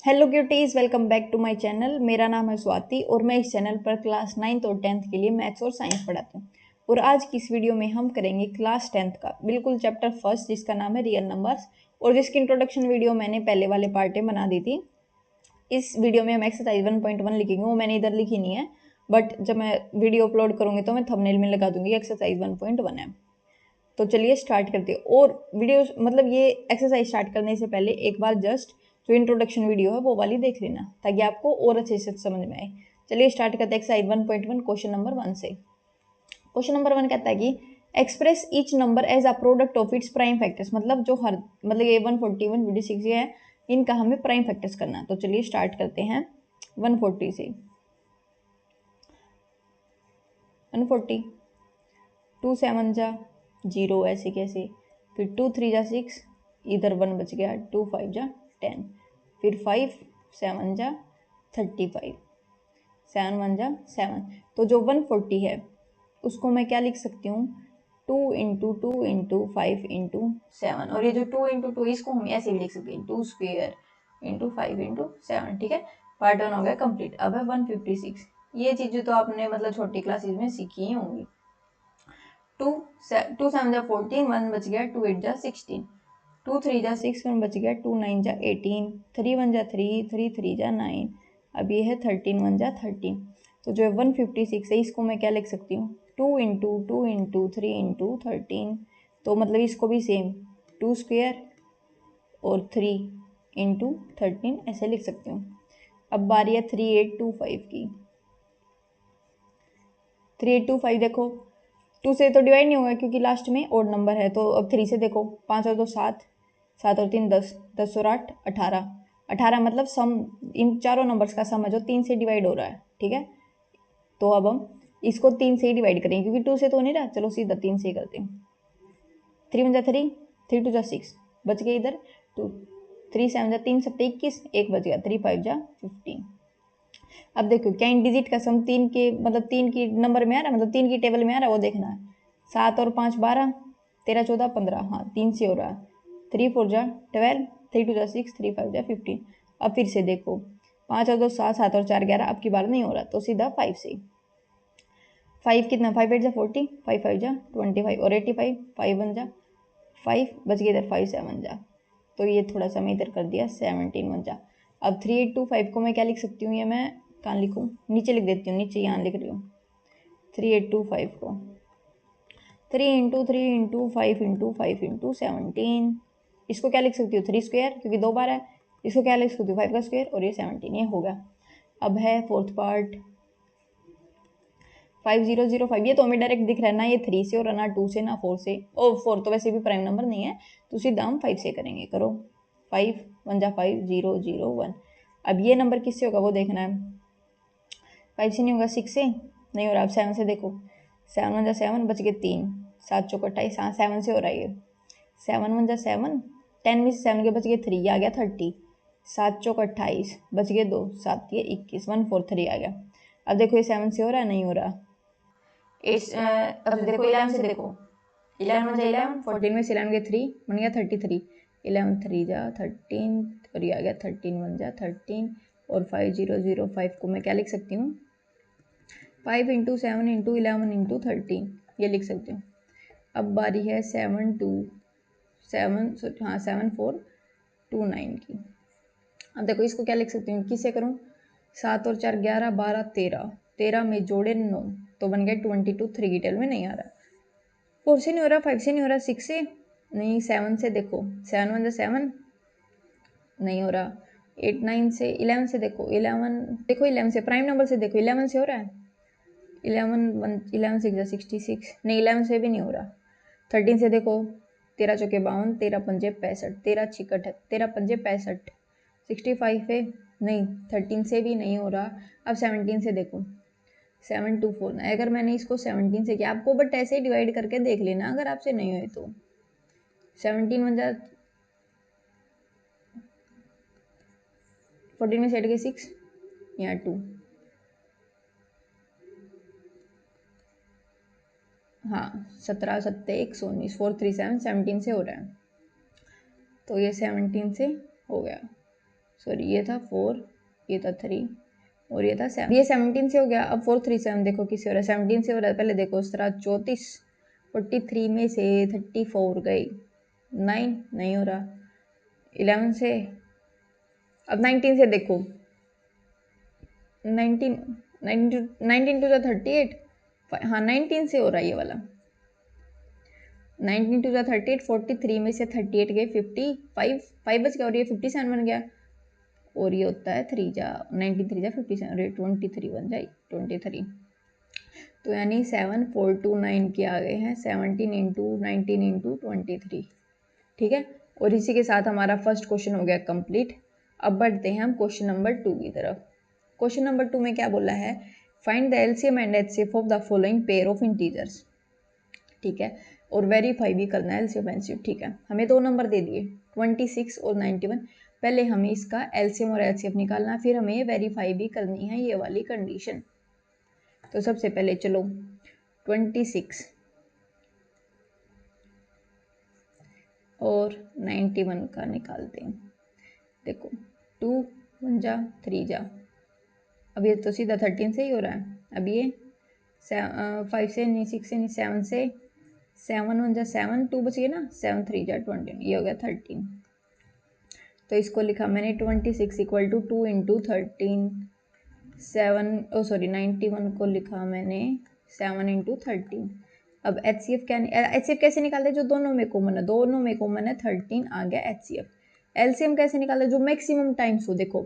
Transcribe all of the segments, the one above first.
Hello cuties, welcome back to my channel. मेरा नाम है स्वाति और मैं इस चैनल पर क्लास 9th और 10th के लिए मैथ्स और साइंस पढ़ाती हूँ। और आज की इस वीडियो में हम करेंगे क्लास 10th का बिल्कुल चैप्टर फर्स्ट, जिसका नाम है रियल नंबर्स, और जिसकी इंट्रोडक्शन वीडियो मैंने पहले वाले पार्ट में बना दी थी। इस वीडियो में हम एक्सरसाइज 1.1 लिखेंगे, वो मैंने इधर लिखी नहीं है, बट जब मैं वीडियो अपलोड करूँगी तो मैं थंबनेल में लगा दूंगी एक्सरसाइज 1.1 है। तो चलिए स्टार्ट करते हैं। और वीडियो मतलब ये एक्सरसाइज स्टार्ट करने से पहले एक बार जस्ट जो इंट्रोडक्शन वीडियो है वो वाली देख लेना, ताकि आपको और अच्छे से समझ में आए। चलिए स्टार्ट करते हैं एक्सरसाइज 1.1 क्वेश्चन नंबर 1 से। क्वेश्चन नंबर 1 कहता है कि express each number as a product of its prime factors. मतलब जो हर मतलब ये 141 56 ये है, इनका हमें प्राइम फैक्टर्स करना। तो चलिए स्टार्ट करते हैं 140 से। 140 2 7 जा 0, ऐसे कैसे, फिर 2 3 जा 6, इधर 1 बच गया, 2 5 जा 10, फिर 5 7 जा 35, 7 1 जा 7। तो जो 140 है उसको मैं क्या लिख सकती हूँ, 2 इंटू 2 इंटू 5 इंटू 7। और ये जो 2 इंटू 2 इसको हम ऐसे भी लिख सकते हैं, 2 स्क्वेयर इंटू 5 इंटू 7। ठीक है, पार्ट 1 हो गया कंप्लीट। अब है 156। ये चीज़ें तो आपने मतलब छोटी क्लासेज में सीखी ही होंगी। 2 7 जा 14, 1 बच गया, 2 8 जा 16, 2 3 जा 6, 1 बच गया, 2 9 जा 18, 3 1 जा 3, 3 3 जा 9। अब ये है 13 1 जा 13। तो जो है 156 है, इसको मैं क्या लिख सकती हूँ, 2 इंटू 2 इंटू 3 इंटू 13। तो मतलब इसको भी सेम 2 स्क्वेयर और 3 इंटू 13 ऐसे लिख सकती हूँ। अब बारी है 3825 की। 3825 देखो, 2 से तो डिवाइड नहीं होगा क्योंकि लास्ट में ओड नंबर है। तो अब 3 से देखो, 5 और 2 7, 7 और 3 10, 10 और 8 18, 18 मतलब सम इन चारों नंबर्स का सम है जो 3 से डिवाइड हो रहा है। ठीक है, तो अब हम इसको 3 से ही डिवाइड करेंगे क्योंकि 2 से तो नहीं रहा। चलो सीधा 3 से ही करते हैं। 3 1 जा 3, 3 2 जा 6, बच गए इधर 2, 3 7 जा 3 7 21, 1 बच गया, 3 5 जा 15। अब देखो क्या इन डिजिट का सम 3 के मतलब 3 की नंबर में आ रहा है, मतलब 3 की टेबल में आ रहा है, वो देखना है। 7 और 5 12, 13 14 15, हाँ 3 से हो रहा है। 3 4 जा 12, 3 2 जा 6, 3 5 जा 15। अब फिर से देखो, 5 और 2 7, 7 और 4 11, अब की बार नहीं हो रहा, तो सीधा 5 से। 5 कितना, 5 8 जा 40, 5 5 जा 25 और 85, 5 1 जा 5, बच गया इधर 5 7 जा। तो ये थोड़ा सा मैं इधर कर दिया 17 1 जा। अब 3825 को मैं क्या लिख सकती हूँ, ये मैं कहाँ लिखूँ, नीचे लिख देती हूँ, नीचे यहाँ लिख रही हूँ 3825 को। 3 इंटू 3 इंटू 5 इंटू 5 इंटू 17। इसको क्या लिख सकती हूँ, 3 स्क्वेयर क्योंकि 2 बार है। इसको क्या लिख सकती हूँ, 5 का स्क्वेयर, और ये 17, ये हो गया। अब है फोर्थ पार्ट 5005। ये तो हमें डायरेक्ट दिख रहा है ना, ये 3 से और ना 2 से ना 4 से। ओ 4 तो वैसे भी प्राइम नंबर नहीं है, तो सीधा हम 5 से करेंगे। करो 5 1 जा 5 0 0 1। अब ये नंबर किससे होगा वो देखना है। 5 से नहीं होगा, 6 से नहीं हो रहा। अब 7 से देखो, 7 1 जा 7, बच गए 3, 7 चौक 28, हाँ 7 से हो रहा है ये। 7 1 जा 7, 10 में से 7 के बच गए 3, ये आ गया 30, 7 चौक 28, बच गए 2, 7 ये 21, 1 4 3 आ गया। अब देखो ये 7 से हो रहा है, नहीं हो रहा। 8 अब देखो 11 से देखो, 11 1 जा 11, 14 में से 11 गए 3, बन गया 33, 11 3 जा 13, और ये आ गया 13 1 जा 13। और 5005 को मैं क्या लिख सकती हूँ, 5 इंटू 7 इंटू 11 इंटू 13, ये लिख सकती हूँ। अब बारी है 7 2 7, हाँ 7 4 2 9 की। अब देखो इसको क्या लिख सकती हूँ, किससे करूँ, 7 और 4 11 12 13, 13 में जोड़े 9, तो बन गया 22। 3 की टेबल में नहीं आ रहा, 4 से नहीं हो रहा, 5 से नहीं हो रहा, 6 से नहीं, 7 से देखो, 7 1 जा 7, नहीं हो रहा। 8 9 से, 11 से देखो, 11 देखो, 11 से प्राइम नंबर से देखो, 11 से हो रहा है। 11 6 जा 66, नहीं 11 से भी नहीं हो रहा। 13 से देखो, 13 चौके 52, 13 पंजे 65, 13 6 13 पंजे 65, 65 है, नहीं 13 से भी नहीं हो रहा। अब 17 से देखो, 7 2 4, अगर मैंने इसको 17 से किया, आपको बट ऐसे ही डिवाइड करके देख लेना अगर आपसे नहीं हुए तो। 17 1 जा 14 में सेट गए 6, यहाँ 2, हाँ 17 7 119, 4 3 7, 17 से हो रहा है, तो ये 17 से हो गया। सॉरी ये था 4, ये था 3 और ये था 7। ये 17 से हो गया। अब 4 3 7 देखो किससे हो रहा है, 17 से हो रहा है। पहले देखो उस तरह 34, 43 में से 34 गई, 9 नहीं हो रहा। 11 से, अब 19 से देखो, 19 19 टू 38, हाँ 19 से हो रहा है ये वाला। 19 टू 38, 43 में से 38 गए 55, 5 बच गया और ये 57 बन गया। और ये होता है 3 जा 19 3 जा 57 और ये 23 बन जाए 23। तो यानी 7 4 2 9 के आ गए हैं 17 इंटू 19 इंटू 23। ठीक है, और इसी के साथ हमारा फर्स्ट क्वेश्चन हो गया कंप्लीट। अब बढ़ते हैं हम क्वेश्चन नंबर 2 की तरफ। क्वेश्चन नंबर 2 में क्या बोला है, find the LCM and HCF of the following pair of integers. ठीक है, और वेरीफाई भी करना है एलसीएम एचसीएफ। ठीक है, हमें दो नंबर दे दिए 26 और 91। पहले हमें इसका एलसीएम और एचसीएफ निकालना है, फिर हमें वेरीफाई भी करनी है ये वाली कंडीशन। तो सबसे पहले चलो 26 और 91 का निकालते हैं। देखो 2 1 जा 3 जा, अब ये तो सीधा 13 से ही हो रहा है। अब ये 5 से नहीं, 6 से नहीं, 7 से, 7 1 जा 7, 2 बच गए ना, 7 3 जा 20, ये हो गया 13। तो इसको लिखा मैंने 26 equal to 2 into 13, 7 oh sorry 91 को लिखा मैंने 7 इंटू 13। अब एचसीएफ क्या, एचसीएफ कैसे निकालते हैं, जो दोनों में कॉमन है, दोनों में कॉमन है 13 आ गया एचसीएफ। एलसीएम कैसे निकालते हैं, जो मैक्सिमम टाइम्स हो। देखो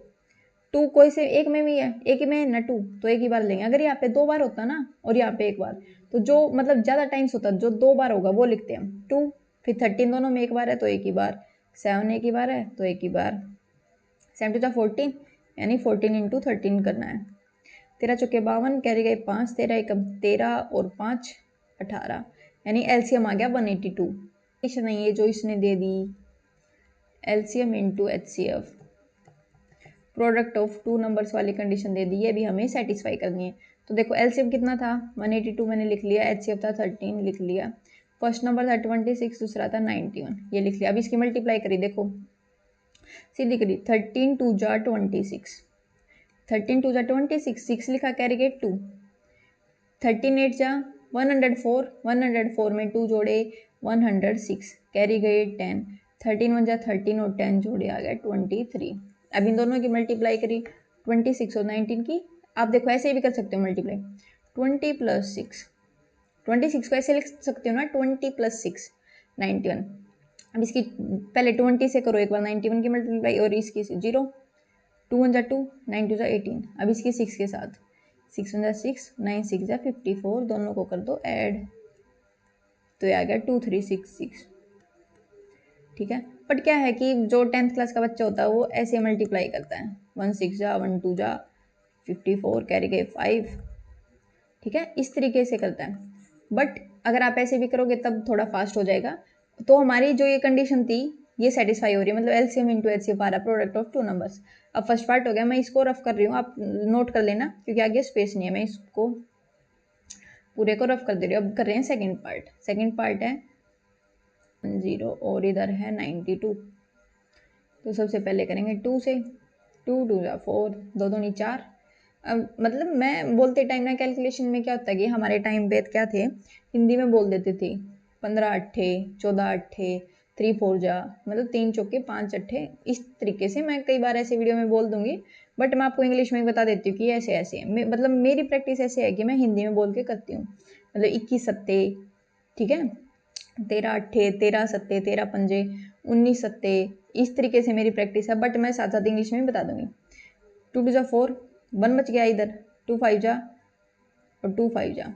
2 कोई से एक में भी है, एक में है ना 2, तो एक ही बार लेंगे। अगर यहाँ पे 2 बार होता ना और यहाँ पे एक बार, तो जो मतलब ज़्यादा टाइम्स होता जो 2 बार होगा वो लिखते हैं 2, फिर 13 दोनों में एक बार है तो एक ही बार, 7 एक ही बार है तो एक ही बार, 7 2 14 यानी 14 इंटू 13 करना है। 13 चौके 52, कैरी गए 5, 13 एकम 13 और 5 18, यानी एलसीएम आ गया 182। नहीं है जो इसने दे दी, LCM into HCF, product of two numbers वाली कंडीशन दे दी, ये भी हमें सेटिस्फाई करनी है। तो देखो एलसीएम कितना था 182 मैंने लिख लिया, एचसीएफ था 13 लिख लिया, फर्स्ट नंबर था 26, दूसरा था 91 ये लिख लिया। अब इसकी मल्टीप्लाई करी, देखो सीधी करी, 13 2 जा 26, 13 2 जा 26, 6 लिखा कैरी गेट 2, 13 8 जा 104, 104 में 2 जोड़े 106, कैरी गए 10, 13 1 जा 13 और 10 जोड़े आ गया 23। अब इन दोनों की मल्टीप्लाई करी 26 और 19 की। आप देखो ऐसे भी कर सकते हो मल्टीप्लाई, 20 प्लस 6, 26 को ऐसे लिख सकते हो ना 20 प्लस 6 91। अब इसकी पहले 20 से करो एक बार 91 की मल्टीप्लाई और इसकी 0, 2 1 जा 2, 9 2 जा 18। अब इसकी 6 के साथ 6 1 जा 6, 9 6 जा 54, दोनों को कर दो ऐड, तो ये आ गया 2366। ठीक है, बट क्या है कि जो 10th क्लास का बच्चा होता है वो ऐसे मल्टीप्लाई करता है, 1 6 जा 1 2 जा 54, कैरी गए 5। ठीक है, इस तरीके से करता है। बट अगर आप ऐसे भी करोगे तब थोड़ा फास्ट हो जाएगा। तो हमारी जो ये कंडीशन थी ये सेटिस्फाई हो रही है, मतलब एलसीएम इंटू एचसीएफ आ रहा है, प्रोडक्ट ऑफ टू नंबर्स। अब फर्स्ट पार्ट हो गया, मैं इसको रफ कर रही हूँ, आप नोट कर लेना क्योंकि आगे स्पेस नहीं है, मैं इसको पूरे को रफ कर दे रही हूँ। अब कर रहे हैं सेकेंड पार्ट। सेकेंड पार्ट है 0 और इधर है 92। तो सबसे पहले करेंगे 2 से, 2 2 जा 4, 2 2 नहीं 4। अब मतलब मैं बोलते टाइम ना कैलकुलेशन में क्या होता है कि हमारे टाइम पे क्या थे, हिंदी में बोल देते थे 15 अट्ठे 14 अट्ठे 3 4 जा, मतलब 3 चौके 5 अट्ठे, इस तरीके से मैं कई बार ऐसे वीडियो में बोल दूंगी। बट मैं आपको इंग्लिश में बता देती हूँ कि ऐसे ऐसे है, मतलब मेरी प्रैक्टिस ऐसे है कि मैं हिंदी में बोल के करती हूँ। मतलब 21 सत्ते, ठीक है, 13 अट्ठे 13 सत्ते 13 पंजे 19 सत्ते, इस तरीके से मेरी प्रैक्टिस है। बट मैं साथ साथ इंग्लिश में भी बता दूंगी। 2 2 जा 4, 1 बच गया इधर, 2 5 जा और 2 5 जा,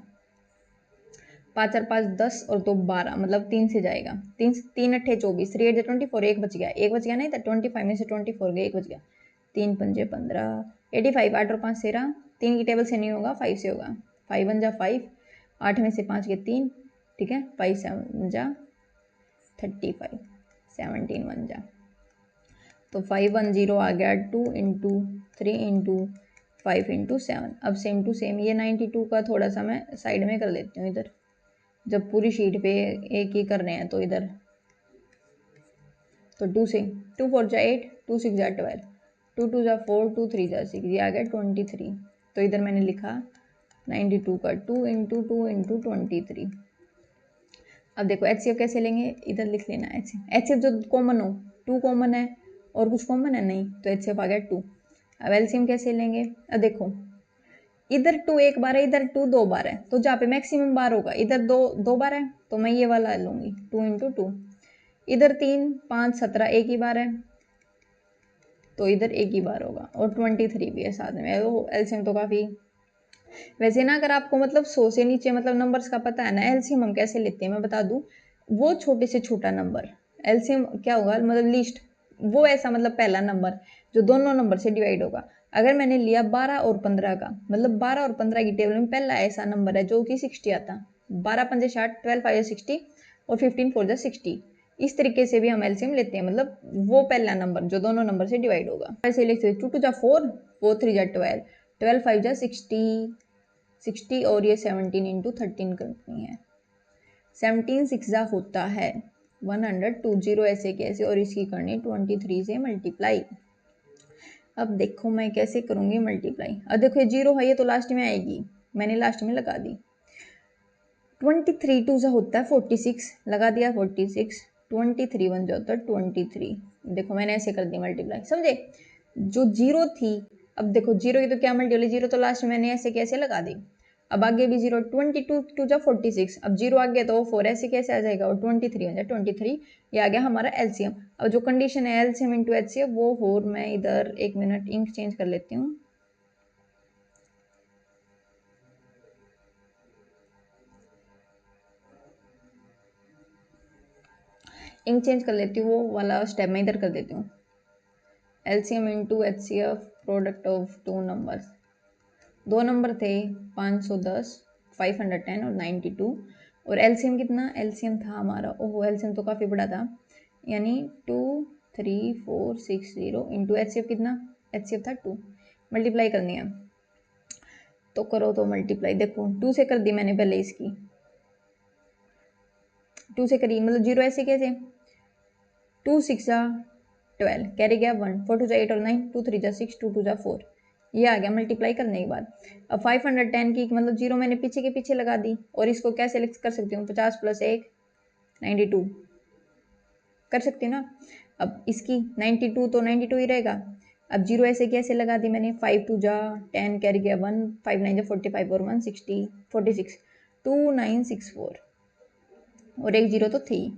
5 4 5 10 और 2 12, मतलब 3 से जाएगा, 3 अट्ठे 24, 3 8 जा 24, एक बच गया, एक बच गया नहीं था 25 में से 24 गए, एक बच गया, 3 पंजे 15, 85, 8 और 5 13, 3 की टेबल से नहीं होगा 5 से होगा, 5 1 जा 5, 8 में से 5 के 3, ठीक है, 5 7 जा 35, 17 1 जा, तो 510 आ गया 2 इंटू 3 इंटू 5 इंटू 7। अब सेम टू सेम ये 92 का थोड़ा सा मैं साइड में कर लेती हूँ इधर, जब पूरी शीट पे एक ही कर रहे हैं तो इधर, तो 2 से 2 4 जा 8, 2 6 जा 12, 2 जा 4, 2 3 जा 6, ये आ गया 23। तो इधर मैंने लिखा 92 का 2 इंटू 2 इंटू 23। अब देखो HCF कैसे लेंगे, इधर लिख लेना HCF जो कॉमन हो, 2 कॉमन है और कुछ कॉमन है नहीं, तो HCF आ गया 2। अब LCM कैसे लेंगे, अब देखो इधर 2 एक बार है, इधर 2 2 बार है, तो जहाँ पे मैक्सिमम बार होगा इधर 2 2 बार है, तो मैं ये वाला लूँगी 2 इंटू 2। इधर 3 5 17 एक ही बार है, तो इधर एक ही बार होगा, और 23 भी है साथ में। वो एलसीएम तो काफ़ी, वैसे ना अगर आपको मतलब 100 से नीचे मतलब नंबर्स का पता है ना, एलसीएम हम कैसे लेते हैं मैं बता दूं। वो छोटे से छोटा नंबर एलसीएम क्या होगा, मतलब लीस्ट, वो ऐसा मतलब पहला नंबर जो दोनों नंबर से डिवाइड होगा। अगर मैंने लिया 12 और 15 का, मतलब 12 और 15 की टेबल में पहला ऐसा नंबर है जो कि 60 आता, 12 पंजे 60, 12 5 60 और 15 4 जा 60। इस तरीके से भी हम एलसीएम लेते हैं, मतलब वो पहला नंबर जो दोनों नंबर से डिवाइड होगा। ऐसे लिखते हैं 2 2 जा 4, 4 3 जा 12, 12 5 जा 60 और ये 17 इंटू 13 करनी है। 17 6 जा होता है 120, ऐसे कैसे, और इसकी करनी 23 से मल्टीप्लाई। अब देखो मैं कैसे करूँगी मल्टीप्लाई। अब देखो ये 0 है, ये तो लास्ट में आएगी, मैंने लास्ट में लगा दी। 23 2 जा होता है 46, लगा दिया 46। 23 1 जा होता है 23। देखो मैंने ऐसे कर दी मल्टीप्लाई, समझे। जो 0 थी, अब देखो 0 की तो क्या मल्टीप्लाई, 0 तो लास्ट में मैंने ऐसे कैसे लगा दी। अब आगे भी 0, 22 2 जा 46, अब 0 आ गया तो वो 4 ऐसे कैसे आ जाएगा, और 23 हो जाए 23। ये आ गया हमारा एलसीएम। अब जो कंडीशन है एलसीएम इंटू एचसीएफ वो हो, मैं इधर 1 मिनट इंक चेंज कर लेती हूँ। इंक चेंज कर लेती हूँ, वो वाला स्टेप मैं इधर कर देती हूँ। LCM into HCF product of 2 numbers, 2 number थे 510, 510 और 92, और एलसीएम कितना, एलसीएम था हमारा, ओहो एलसीएम तो काफ़ी बड़ा था, यानी 2 3 4 6 0 इंटू एचसीएफ कितना, एचसीएफ था 2। मल्टीप्लाई करनी है तो करो, तो मल्टीप्लाई देखो 2 से कर दी मैंने पहले, इसकी 2 से करी, मतलब 0 ऐसे कैसे, 2 6 जा 12, कैरी गया 1, 4 2 जा 8 और 9, 2 3 जा 6, 2 2 जा 4, ये आ गया मल्टीप्लाई करने के बाद। अब 510 की मतलब 0 मैंने पीछे के पीछे लगा दी, और इसको क्या सेलेक्ट कर सकती हूँ, 50 + 1 92 कर सकती हूँ ना। अब इसकी 92 तो 92 ही रहेगा। अब 0 ऐसे कैसे लगा दी मैंने, 5 2 जा 10, कैरी गया 1, 5 9 जा 45 और 1 60 46, 2964, और एक 0 तो थी,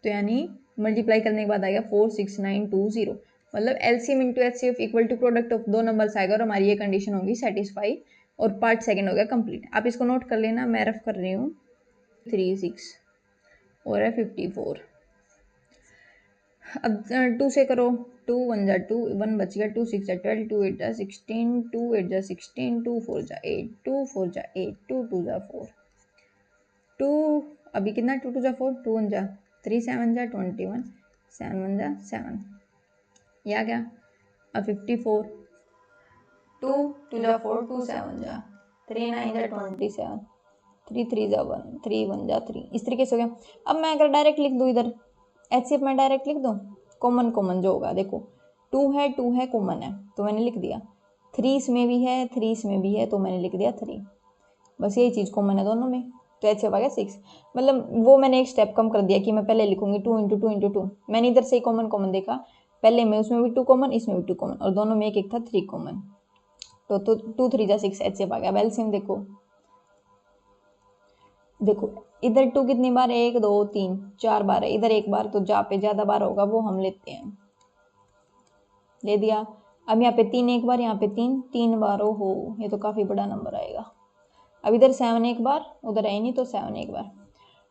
तो यानी मल्टीप्लाई करने के बाद आएगा 46920। मतलब LCM into HCF equal to product of 2 numbers आएगा, और हमारी ये कंडीशन होगी सेटिस्फाई, और पार्ट सेकंड हो गया कंप्लीट। आप इसको नोट कर लेना, मैं रफ कर रही हूँ। 36 और है 54। अब 2 से करो, 2 1 जा 2, 1 बच गया, 2 6 जा 12, 2 8 जा 16, 2 8 जा 16, 2 4 जा 8, 2 4 जा 8, 2 2 जा 4, 2 अभी कितना, 2 2 जा 4, 2 1 जा 3, 7 जा 21, 7 1 जा 7, ये आ गया। अब 54, 2 2 जा 4, 2 7 जा 3 9 जा 27, 3 3 जा 1, 3 1 जा 3, इस तरीके से हो गया। अब मैं अगर डायरेक्ट लिख दूँ इधर एचसीएफ में डायरेक्ट लिख दूँ, कॉमन कॉमन जो होगा, देखो 2 है कॉमन है तो मैंने लिख दिया, 3 इसमें भी है 3 इसमें भी है तो मैंने लिख दिया 3, बस यही चीज़ कॉमन है दोनों में, तो एचसीएफ आ गया 6। मतलब वो मैंने एक स्टेप कम कर दिया कि मैं पहले लिखूंगी 2 इंटू 2 इंटू 2, मैंने इधर से ही कॉमन कॉमन देखा, पहले में उसमें भी 2 कॉमन, इसमें भी 2 कॉमन, और दोनों में एक एक था 3 कॉमन, तो 2 3 जा 6 एचसीएफ आ गया। एलसीएम देखो इधर 2 कितनी बार, 1 2 3 4 बार है, इधर 1 बार, तो जहाँ पे ज़्यादा बार होगा वो हम लेते हैं, ले दिया। अब यहाँ पे 3 1 बार, यहाँ पे 3 बार, हो ये तो काफ़ी बड़ा नंबर आएगा। अब इधर 7 1 बार, उधर है नहीं तो 7 1 बार,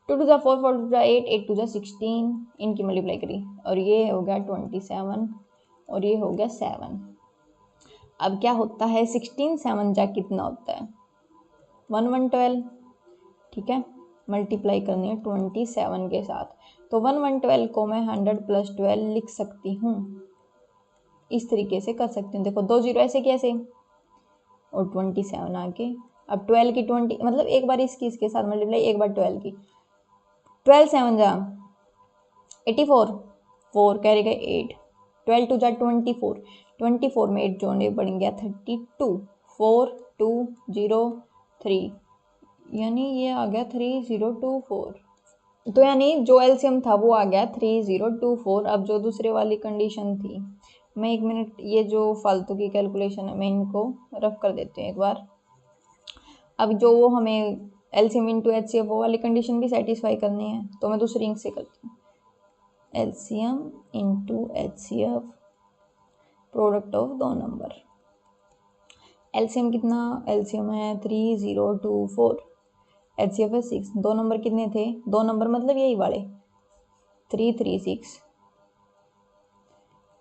2 2 जा 4, 4 2 जा 8, 8 2 जा 16, इनकी मल्टीप्लाई करी, और ये हो गया 27, और ये हो गया 7। अब क्या होता है, 16 7 जा कितना होता है, 1 1 12, ठीक है, मल्टीप्लाई करनी है 27 के साथ, तो 1 1 12 को मैं 100 + 12 लिख सकती हूँ, इस तरीके से कर सकती हूँ। देखो 2 0 ऐसे कैसे, और 27 आके, अब 12 की 20, मतलब एक बार इसके साथ मल्टीप्लाई, एक बार 12 की, 12 7 जा 84, 4 कैरी गए 8, 12 2 जा 24, 24 में 8 जोड़े बन गया 32, 4 2 0 3, यानी ये आ गया 3024। तो यानी जो एलसीएम था वो आ गया 3024। अब जो दूसरे वाली कंडीशन थी, मैं 1 मिनट ये जो फालतू की कैलकुलेशन है मैं इनको रफ कर देती हूँ एक बार। अब जो वो हमें एलसीएम इंटू एचसीएफ वो वाली कंडीशन भी सेटिस्फाई करनी है, तो मैं दूसरी इंक से करती हूँ। LCM into HCF product of दो नंबर। एलसीएम कितना, एलसीएम है 3024, एचसीएफ है 6। दो नंबर कितने थे, दो नंबर मतलब यही वाले 336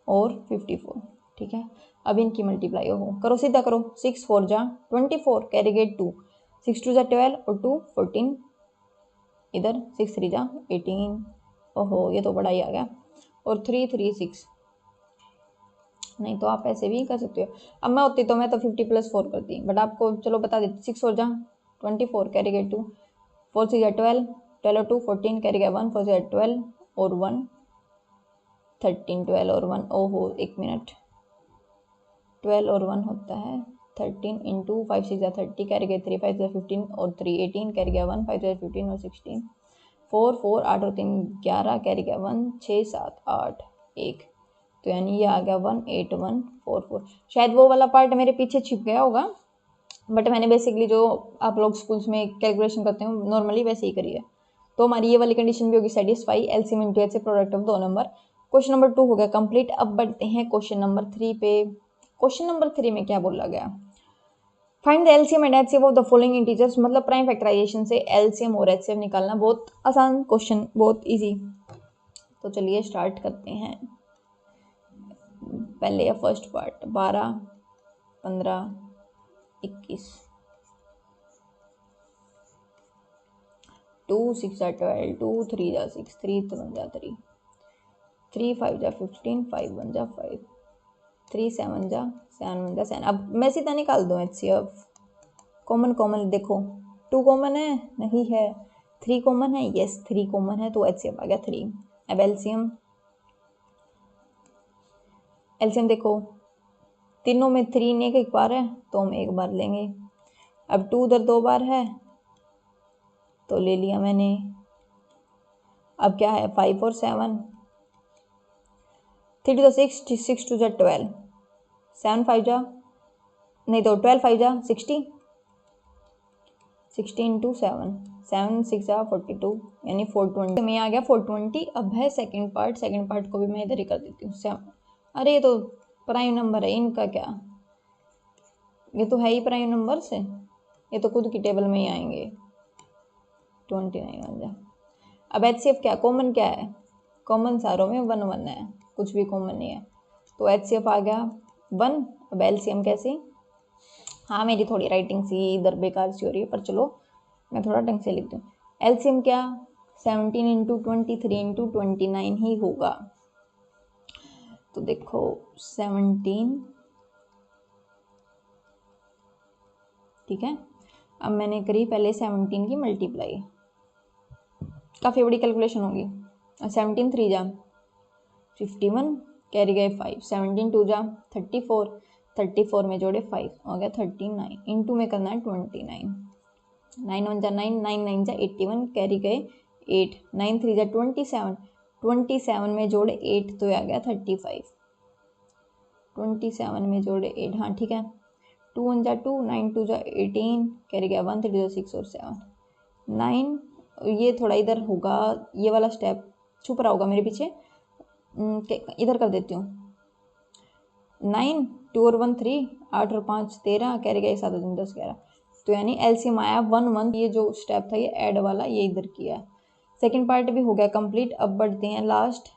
और 54, ठीक है। अब इनकी मल्टीप्लाई हो, करो सीधा करो। 6 4 जा 24, कैरी गेट 2, 6 2 जा 12 और 2 14, इधर 6 3 जा 18, ओहो ये तो बड़ा ही आ गया, और 336। नहीं तो आप ऐसे भी कर सकते हो। अब मैं होती तो मैं तो 50 + 4 करती, बट आपको चलो बता देती। 6 4 जा 24, कैरी गेट 2, 4 6 जा 12, 12 और 2 14, कैरी गेट 1, 4 6 जा 12 और 1 13, 12 और 1, ओहो एक मिनट, 12 और 1 होता है 13 इंटू 5 6 जा 30, कैरी गेट 3, 5 जा 15 और 3 18, कैरी गेट 1, 5 जा 15 और 16, 4 4 8 और 3 11, कैरी गेट 1 6 7 8 1, तो यानी ये आ गया 18144। शायद वो वाला पार्ट मेरे पीछे छिप गया होगा, बट मैंने बेसिकली जो आप लोग स्कूल्स में कैलकुलेशन करते हो नॉर्मली वैसे ही करी है। तो हमारी ये वाली कंडीशन भी होगी सेटिस्फाई, एलसीएम इंटू एच से प्रोडक्ट ऑफ दो नंबर। क्वेश्चन नंबर 2 हो गया कंप्लीट। अब बढ़ते हैं क्वेश्चन नंबर 3 पे। क्वेश्चन नंबर 3 में क्या बोला गया, find the LCM and HCF of the following integers. मतलब प्राइम फैक्टराइजेशन से एलसीएम और एचसीएफ निकालना बहुत आसान क्वेश्चन, बहुत इजी। तो चलिए स्टार्ट करते हैं। पहले या फर्स्ट पार्ट 12 15 21, 2 6 जा 12, 2 3 जा 6, 3 7 जा 3, 3 5 जा 15, 5 1 जा 5, 3 7 जा 7 1 जा 7। अब मैं सीधा निकाल दूँ एचसीएफ। कॉमन कॉमन देखो, 2 कॉमन है नहीं है, 3 कॉमन है, यस 3 कॉमन है, तो एचसीएफ आ गया 3। अब एलसीएम, एलसीएम देखो तीनों में 3 एक बार है तो हम एक बार लेंगे। अब 2 उधर 2 बार है तो ले लिया मैंने। अब क्या है 5 और 7, 3 2 6, 6 2 जा 12, 7 5 जा नहीं तो 12 5 जा 60, 60 इंटू 7, 7 6 जा 42, यानी 420 में आ गया 420। अब है सेकंड पार्ट को भी मैं इधर ही कर देती हूँ। अरे ये तो प्राइम नंबर है, इनका क्या, ये तो है ही प्राइम नंबर से, ये तो खुद की टेबल में ही आएंगे। 29 बन जा। अब एचसीएफ क्या, कॉमन क्या है, कॉमन सारों में 1 1 है, कुछ भी कॉमन नहीं है, तो एचसीएफ आ गया 1। अब एलसीएम कैसे, हाँ मेरी थोड़ी राइटिंग सी इधर बेकार सी हो रही है, पर चलो मैं थोड़ा ढंग से लिखती हूँ। एलसीएम क्या 17 इंटू 23 इंटू 29 ही होगा। तो देखो 17, ठीक है। अब मैंने करी पहले 17 की मल्टीप्लाई, काफ़ी बड़ी कैलकुलेशन होगी। 17 3 जा 51, कैरी गए 5, 17 2 जा 34, 34 में जोड़े 5 हो गया 39, इंटू में करना है 29, 9 1 जा 9, 9 9 जा 81, कैरी गए 8, 9 3 जा 27, 27 में जोड़े 8 तो आ गया 35, 27 में जोड़े 8, हाँ ठीक है। 2 1 जा 2, 9 2 जा 18, कैरी गया 1 3 जा 6 और 7 9। ये थोड़ा इधर होगा, ये वाला स्टेप छुप रहा होगा मेरे पीछे, इधर कर देती हूँ। 9 2 और 1 3, 8 और 5 13, कैरी गए 7 और 10 11, तो यानी एलसीएम आया 1 1। ये जो स्टेप था ये ऐड वाला, ये इधर किया। सेकंड पार्ट भी हो गया कंप्लीट। अब बढ़ते हैं लास्ट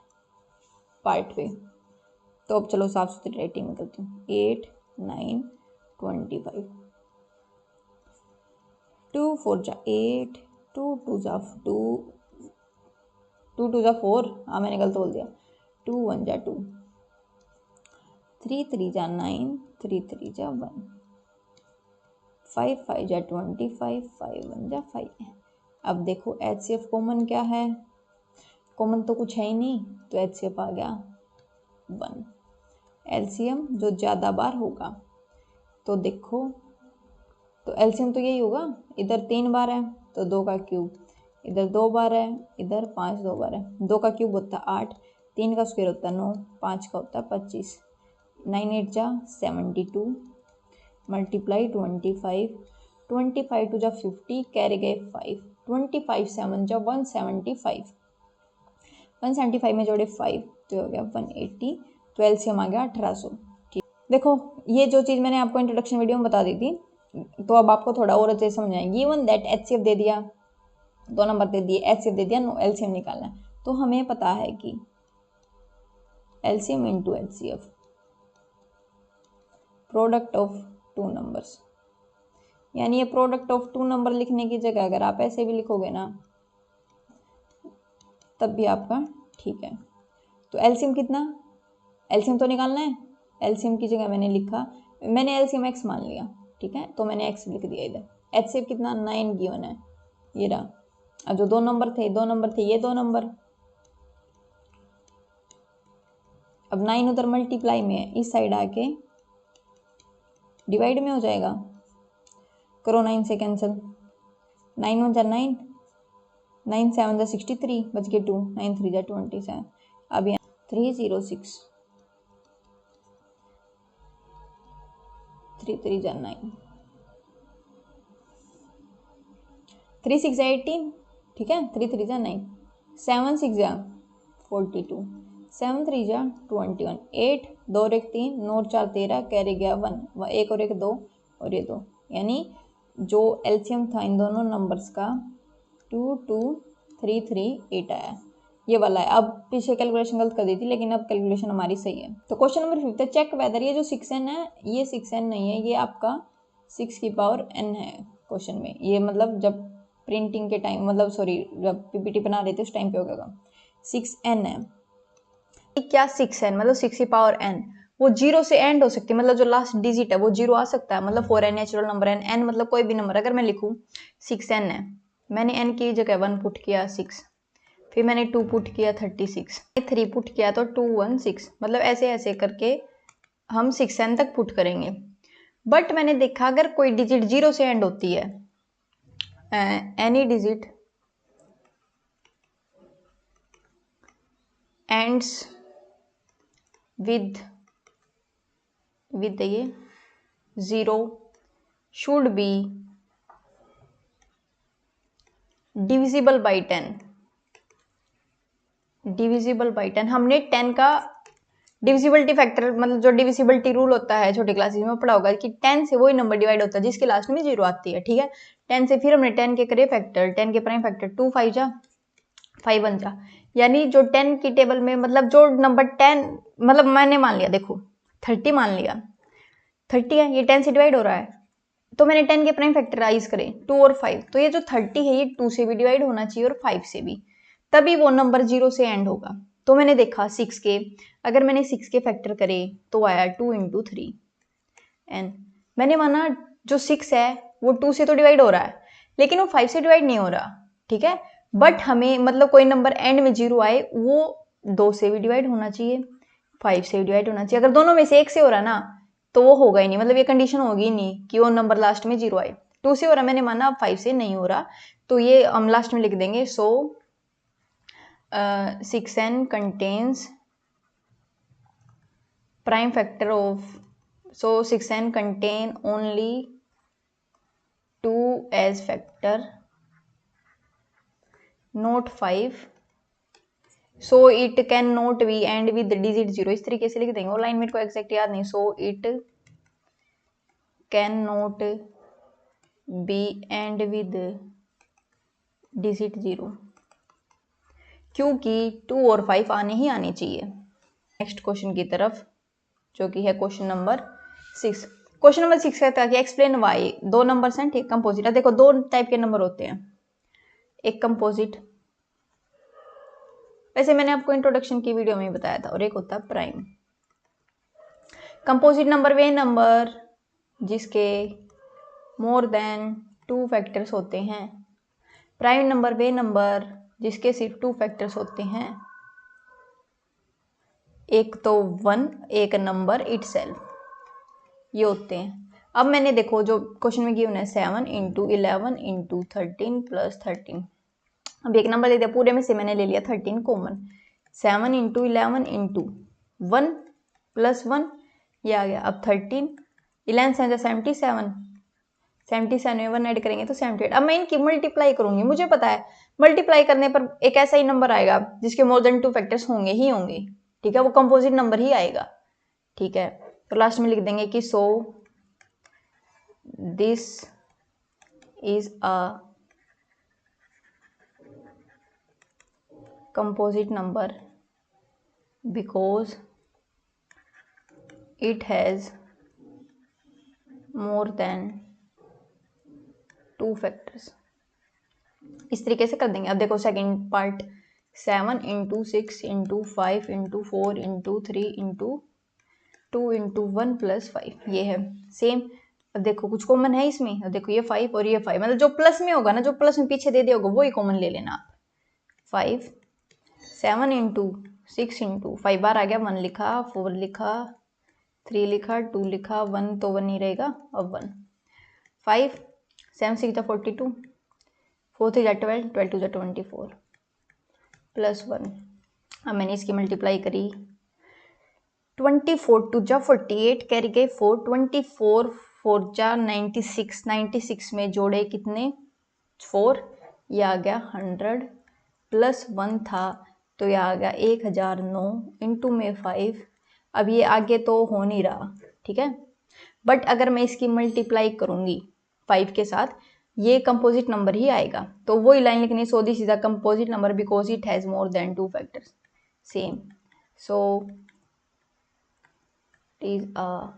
पार्ट पे। तो अब चलो साफ सुथरी राइटिंग में करती हूँ। 8 9 25, 2 4 जा 8, 2 2 जा 2, 2 2 जा 4, हाँ मैंने गलत बोल दिया। 2 1 जा 2, 3 3 जा 9, 3 3 जा 1, 5 5 जा 25, 5 1 जा 5। अब देखो एचसीएफ कॉमन क्या है, कॉमन तो कुछ है ही नहीं, तो एचसीएफ आ गया 1। एलसीएम जो ज़्यादा बार होगा। तो देखो, तो एलसीएम तो यही होगा, इधर 3 बार है तो 2 का क्यूब, इधर 2 बार है, इधर 5 2 बार है। 2 का क्यूब होता है 8, 3 का स्क्वायर होता है 9, 5 का होता है 25, 9 8 जा 72 मल्टीप्लाई 25, 25 टू जा 50, कैरी गए 5, 25 7 जा 175, 175 में जोड़े 5 तो हो गया 180, तो एलसीएम आ गया 1800। ठीक, देखो ये जो चीज़ मैंने आपको इंट्रोडक्शन वीडियो में बता दी थी, तो अब आपको थोड़ा और अच्छे से समझ आएगी। गिवन दैट एचसीएफ दे दिया, 2 नंबर दे दिए, एचसीएफ दे दिया, एलसीएम निकालना है। तो हमें पता है कि LCM into HCF product of 2 numbers, यानी ये प्रोडक्ट ऑफ 2 नंबर लिखने की जगह अगर आप ऐसे भी लिखोगे ना तब भी आपका ठीक है। तो एलसीएम कितना, एलसीएम तो निकालना है, एलसीएम की जगह मैंने लिखा, मैंने एलसीएम एक्स मान लिया, ठीक है, तो मैंने एक्स लिख दिया इधर। एचसीएफ कितना 9 गिवन है, ये रहा। अब जो 2 नंबर थे ये 2 नंबर, अब 9 उधर मल्टीप्लाई में है, इस साइड आके डिवाइड में हो जाएगा, करो 9 से कैंसिल, 9 1 जा 9, 9 7 जा 63, बच गए 2, 9 3 जा 27। अब यहाँ 306, 3 3 जा 9, 3 6 जा 18, ठीक है, 3 3 जा 9, 7 6 जा 42, 7 3 जा 21, 8 2 और 1 3, 9 और 4 13, कैरी गया 1, 1 और 1 2 और ये 2, यानी जो एलसीएम था इन दोनों नंबर्स का 2 2 3 3 8 आया, ये वाला है। अब पीछे कैलकुलेशन गलत कर दी थी, लेकिन अब कैलकुलेशन हमारी सही है। तो क्वेश्चन नंबर 5 है, चेक वेदर, ये जो 6n है ये 6n नहीं है, ये आपका 6 की पावर n है क्वेश्चन में। ये मतलब जब प्रिंटिंग के टाइम, मतलब सॉरी जब पीपीटी बना रहे थे उस टाइम पे होगा 6n है। क्या 6n मतलब 6 की पावर n, वो 0 से एंड हो सकती है, मतलब जो लास्ट डिजिट है वो 0 आ सकता है, मतलब 4n नेचुरल नंबर है, n मतलब कोई भी नंबर। अगर मैं लिखूँ 6n है, मैंने n की जगह 1 पुट किया 6, फिर मैंने 2 पुट किया 36, 3 पुट किया तो 216, मतलब ऐसे ऐसे करके हम 6n तक पुट करेंगे। बट मैंने देखा अगर कोई डिजिट 0 से एंड होती है, एनी डिजिट एंड्स विद ये 0 should be divisible by 10, divisible by 10। हमने 10 का डिविजिबिलिटी फैक्टर, मतलब जो डिविजिबिलिटी रूल होता है छोटी क्लासेस में पढ़ा होगा कि 10 से वही नंबर डिवाइड होता है जिसके लास्ट में 0 आती है, ठीक है। 10 से फिर हमने 10 के करे फैक्टर, 10 के प्राइम फैक्टर 2 5 जा 5 1 जा, यानी जो 10 की टेबल में, मतलब जो नंबर 10, मतलब मैंने मान लिया, देखो 30 मान लिया, 30 है, ये 10 से डिवाइड हो रहा है, तो मैंने 10 के प्राइम फैक्टराइज करे 2 और 5, तो ये जो 30 है ये 2 से भी डिवाइड होना चाहिए और 5 से भी, तभी वो नंबर 0 से एंड होगा। तो मैंने देखा 6 के, अगर मैंने 6 के फैक्टर करे तो आया 2 इंटू 3, एंड मैंने माना जो 6 है वो 2 से तो डिवाइड हो रहा है, लेकिन वो 5 से डिवाइड नहीं हो रहा, ठीक है। बट हमें मतलब कोई नंबर एंड में 0 आए वो 2 से भी डिवाइड होना चाहिए, 5 से भी डिवाइड होना चाहिए। अगर दोनों में से एक से हो रहा ना तो वो होगा ही नहीं, मतलब ये कंडीशन होगी नहीं कि वो नंबर लास्ट में 0 आए। 2 से हो रहा, मैंने माना, अब 5 से नहीं हो रहा, तो ये हम लास्ट में लिख देंगे। सो 6n contains prime factor of, so 6n contain only 2 as factor, not 5, so it can not be end with digit 0, इस तरीके से लिख देंगे। वो लाइन मेरे को एग्जैक्ट याद नहीं, so it can not be end with digit 0, क्योंकि 2 और 5 आने ही आने चाहिए। नेक्स्ट क्वेश्चन की तरफ, जो कि है क्वेश्चन नंबर 6। क्वेश्चन नंबर 6 कहता है कि एक्सप्लेन वाई, 2 नंबर्स हैं, ठीक, कंपोजिट है। देखो 2 टाइप के नंबर होते हैं, एक कंपोजिट, वैसे मैंने आपको इंट्रोडक्शन की वीडियो में बताया था, और एक होता है प्राइम। कंपोजिट नंबर वे नंबर जिसके मोर देन 2 फैक्टर्स होते हैं, प्राइम नंबर वे नंबर जिसके सिर्फ 2 फैक्टर्स होते हैं। एक तो 1, एक नंबर इटसेल्फ, ये होते हैं। अब मैंने देखो जो क्वेश्चन में गिवन है 7 × 11 × 13 + 13, अब एक नंबर ले दिया, पूरे में से मैंने ले लिया 13 कॉमन, 7 × 11 × 1 + 1, ये आ गया। अब 13, 11 से 77, 77 में 1 ऐड करेंगे तो 78। अब मैं इनकी मल्टीप्लाई करूंगी, मुझे पता है मल्टीप्लाई करने पर एक ऐसा ही नंबर आएगा जिसके मोर देन 2 फैक्टर्स होंगे ही होंगे, ठीक है, वो कंपोजिट नंबर ही आएगा, ठीक है। तो लास्ट में लिख देंगे कि so this is a composite number because it has more than 2 factors। इस तरीके से कर देंगे। अब देखो सेकंड पार्ट, 7 × 6 × 5 × 4 × 3 × 2 × 1 + 5, ये है सेम। अब देखो कुछ कॉमन है इसमें, अब देखो ये 5 और ये 5, मतलब जो प्लस में होगा ना, जो प्लस में पीछे दे दिया होगा वही कॉमन ले लेना आप। 5, 7 × 6 × 5 बार आ गया, 1 लिखा, 4 लिखा, 3 लिखा, 2 लिखा, 1 तो 1 ही रहेगा, अब 1, 5, 7 × 6 = 42, 4 × 3 = 12, 12 × 2 = 24 + 1। अब मैंने इसकी मल्टीप्लाई करी, 24 × 2 = 48, कैरी गए 4, 24 4 × 96, 96 में जोड़े कितने 4, ये आ गया 100 + 1 था तो ये आ गया 1009 इंटू में 5। अब ये आगे तो हो नहीं रहा, ठीक है, बट अगर मैं इसकी मल्टीप्लाई करूंगी 5 के साथ, ये कंपोजिट नंबर ही आएगा। तो वही लाइन लिखनी, so this is a composite number because it has more than 2 factors, same. So is a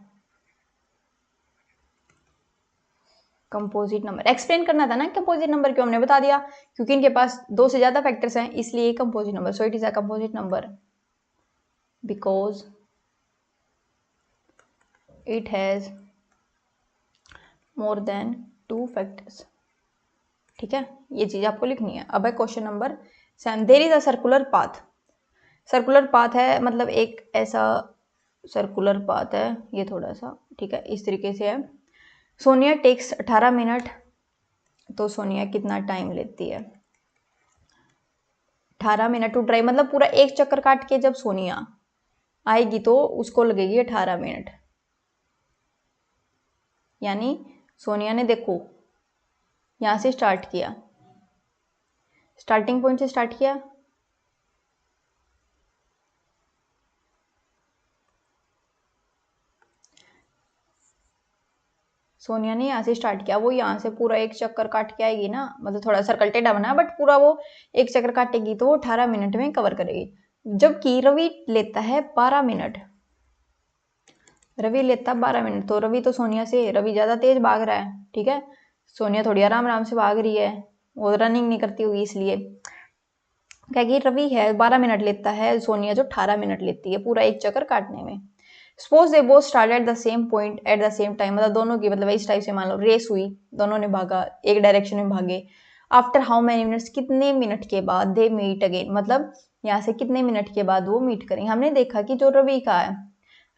composite number. Explain करना था ना कंपोजिट नंबर क्यों, हमने बता दिया क्योंकि इनके पास 2 से ज्यादा फैक्टर्स हैं, इसलिए composite number. So it is a composite number because it has more than 2 factors, ठीक है, ये चीज आपको लिखनी है। अब है question number 7, there is a circular path. Circular path है मतलब एक ऐसा सर्कुलर पाथ है, ये थोड़ा सा, ठीक है, इस तरीके से है। सोनिया टेक्स 18 मिनट, तो सोनिया कितना टाइम लेती है 18 मिनट टू ड्राइव, मतलब पूरा एक चक्कर काट के जब सोनिया आएगी तो उसको लगेगी 18 मिनट। यानी सोनिया ने देखो यहां से स्टार्ट किया, स्टार्टिंग पॉइंट से स्टार्ट किया, सोनिया ने यहाँ से स्टार्ट किया, वो यहाँ से पूरा एक चक्कर काट के आएगी ना, मतलब थोड़ा सर्कल टेढ़ा बना बट पूरा वो एक चक्कर काटेगी तो वो 18 मिनट में कवर करेगी। जबकि रवि लेता है 12 मिनट, रवि लेता 12 मिनट, तो रवि तो सोनिया से, रवि ज्यादा तेज भाग रहा है, ठीक है, सोनिया थोड़ी आराम आराम से भाग रही है, वो रनिंग नहीं करती होगी, इसलिए क्या कि रवि है 12 मिनट लेता है, सोनिया जो 18 मिनट लेती है पूरा एक चक्कर काटने में। Suppose they both start at the same point at the same time, मतलब दोनों की मतलब इस टाइप से मान लो रेस हुई, दोनों ने भागा, एक डायरेक्शन में भागे। आफ्टर हाउ मेनी मिनट्स, कितने मिनट के बाद, दे मीट अगेन, मतलब यहाँ से कितने मिनट के बाद वो मीट करेंगे। हमने देखा कि जो रवि का है,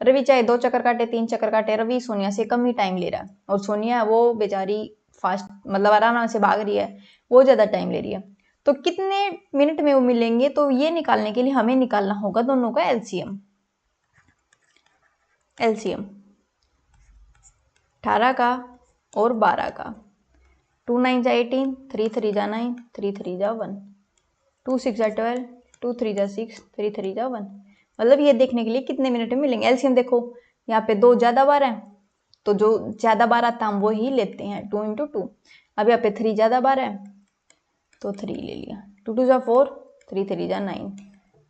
रवि चाहे 2 चक्कर काटे 3 चक्कर काटे, रवि सोनिया से कम ही टाइम ले रहा है, और सोनिया वो बेचारी फास्ट मतलब आराम से भाग रही है, वो ज्यादा टाइम ले रही है। तो कितने मिनट में वो मिलेंगे, तो ये निकालने के लिए हमें निकालना होगा दोनों का एलसीएम। एलसीएम 18 का और 12 का, 2 9 जा 18, 3 3 जा 9, 3 3 जा 1, 2 6 जा 12, 2 3 जा 6, 3 3 जा 1, मतलब ये देखने के लिए कितने मिनट में मिलेंगे। एलसीएम देखो यहाँ पे 2 ज्यादा बार है, तो जो ज्यादा बार आता हम वो ही लेते हैं, 2 × 2। अब यहाँ पे 3 ज्यादा बार है तो 3 ले लिया, 2 2 जा 4, 3 3 जा 9,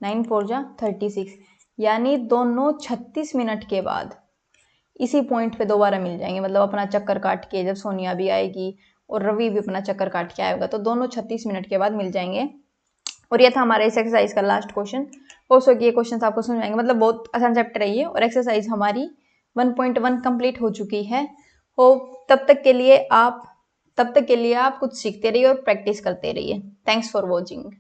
9 4 जा 36, यानी दोनों 36 मिनट के बाद इसी पॉइंट पे दोबारा मिल जाएंगे, मतलब अपना चक्कर काट के, जब सोनिया भी आएगी और रवि भी अपना चक्कर काट के आएगा तो दोनों 36 मिनट के बाद मिल जाएंगे। और ये था हमारा इस एक्सरसाइज का लास्ट क्वेश्चन। होप ये क्वेश्चन आपको समझ आएंगे, मतलब बहुत आसान चैप्टर है ये, और एक्सरसाइज हमारी 1.1 कंप्लीट हो चुकी है। होप तब तक के लिए आप कुछ सीखते रहिए और प्रैक्टिस करते रहिए। Thanks for watching.